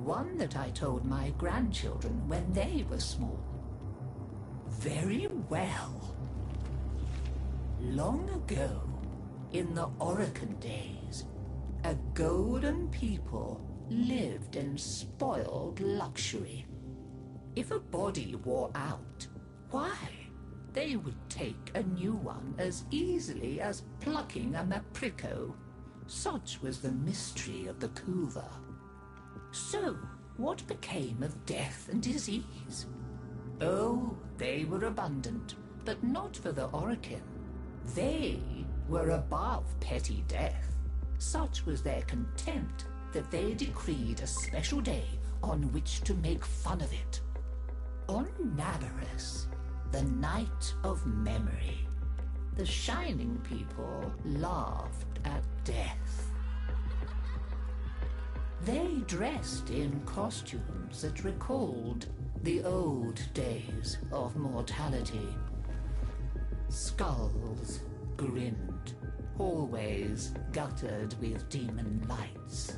one that I told my grandchildren when they were small. Very well. Long ago, in the Orokin days, a golden people lived in spoiled luxury. If a body wore out, why, they would take a new one as easily as plucking a maprico. Such was the mystery of the Kuva. So, what became of death and disease? Oh, they were abundant, but not for the Orokin. They were above petty death. Such was their contempt that they decreed a special day on which to make fun of it. On Nabarus, the night of memory, the Shining People laughed at death. They dressed in costumes that recalled the old days of mortality. Skulls grinned, hallways guttered with demon lights.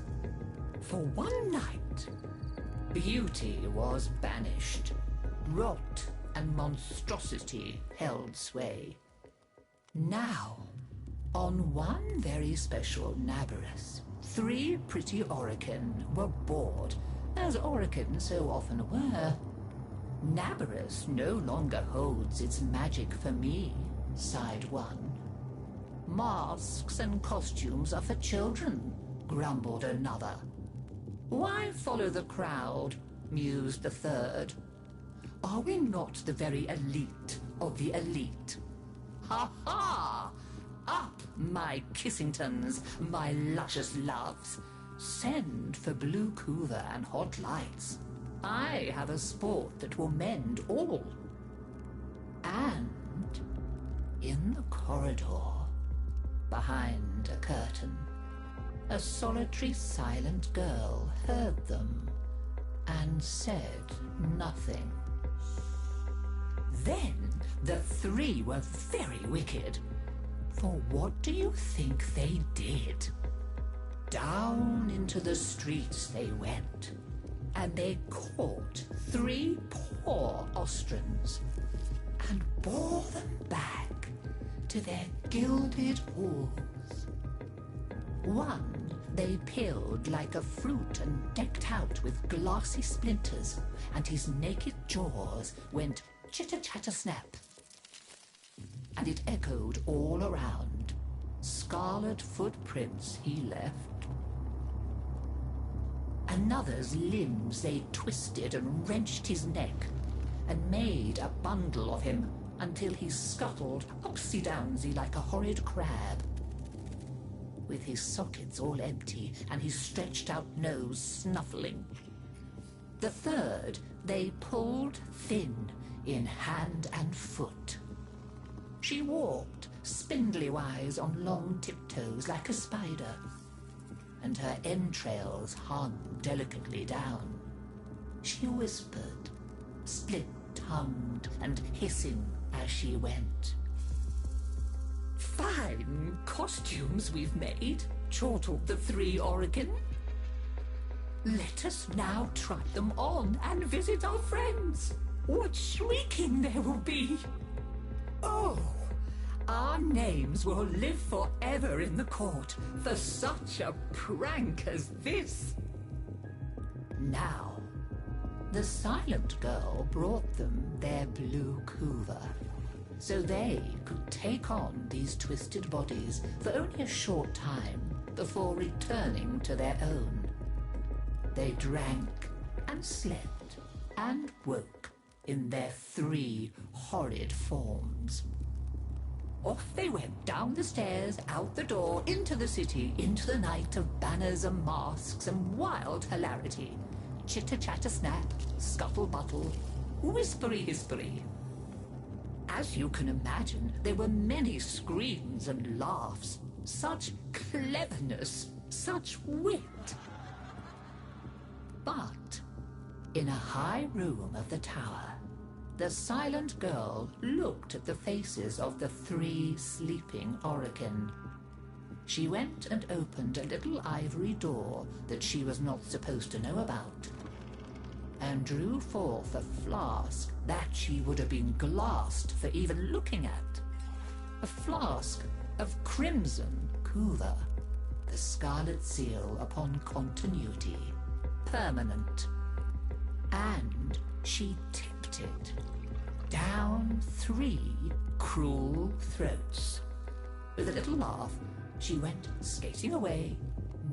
For one night, beauty was banished. Rot and monstrosity held sway. Now, on one very special Nabarus, 3 pretty Orokin were bored, as Orokin so often were. Nabarus no longer holds its magic for me, sighed one. Masks and costumes are for children, grumbled another. Why follow the crowd, mused the third. Are we not the very elite of the elite? Ha ha! Up, my Kissingtons, my luscious loves. Send for blue Kuva and hot lights. I have a sport that will mend all. And in the corridor, behind a curtain, a solitary silent girl heard them and said nothing. Then the 3 were very wicked. For what do you think they did? Down into the streets they went, and they caught 3 poor Ostrans and bore them back to their gilded halls. One they peeled like a fruit and decked out with glassy splinters, and his naked jaws went chitter-chatter-snap. And it echoed all around. Scarlet footprints he left. Another's limbs they twisted and wrenched his neck, and made a bundle of him until he scuttled upsy-downsy like a horrid crab, with his sockets all empty and his stretched-out nose snuffling. The third they pulled thin in hand and foot. She walked spindly-wise on long tiptoes like a spider, and her entrails hung delicately down. She whispered, split-tongued and hissing as she went. Fine costumes we've made, chortled the 3 Orokin. Let us now try them on and visit our friends. What shrieking there will be! Oh, our names will live forever in the court for such a prank as this. Now, the silent girl brought them their blue Kuva, so they could take on these twisted bodies for only a short time before returning to their own. They drank and slept and woke in their 3 horrid forms. Off they went down the stairs, out the door, into the city, into the night of banners and masks and wild hilarity. Chitter-chatter-snap, scuttle-buttle, whispery-hispery. As you can imagine, there were many screams and laughs. Such cleverness, such wit. But in a high room of the tower, the silent girl looked at the faces of the 3 sleeping Orokin. She went and opened a little ivory door that she was not supposed to know about, and drew forth a flask that she would have been glassed for even looking at. A flask of crimson kuva, the scarlet seal upon continuity, permanent. And she tipped it down 3 cruel throats. With a little laugh, she went skating away,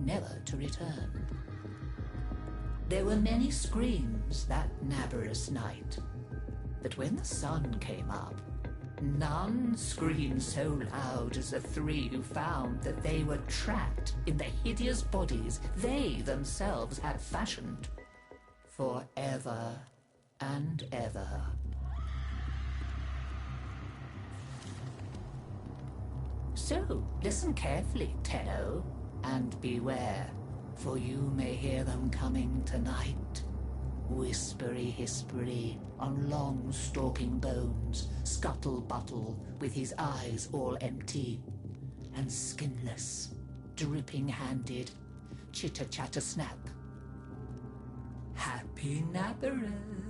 never to return. There were many screams that nabberous night, but when the sun came up, none screamed so loud as the 3 who found that they were trapped in the hideous bodies they themselves had fashioned forever and ever. So, listen carefully, Tenno, and beware, for you may hear them coming tonight. Whispery-hispery on long stalking bones, scuttle-buttle with his eyes all empty, and skinless, dripping-handed, chitter-chatter-snap. Happy Nabberus!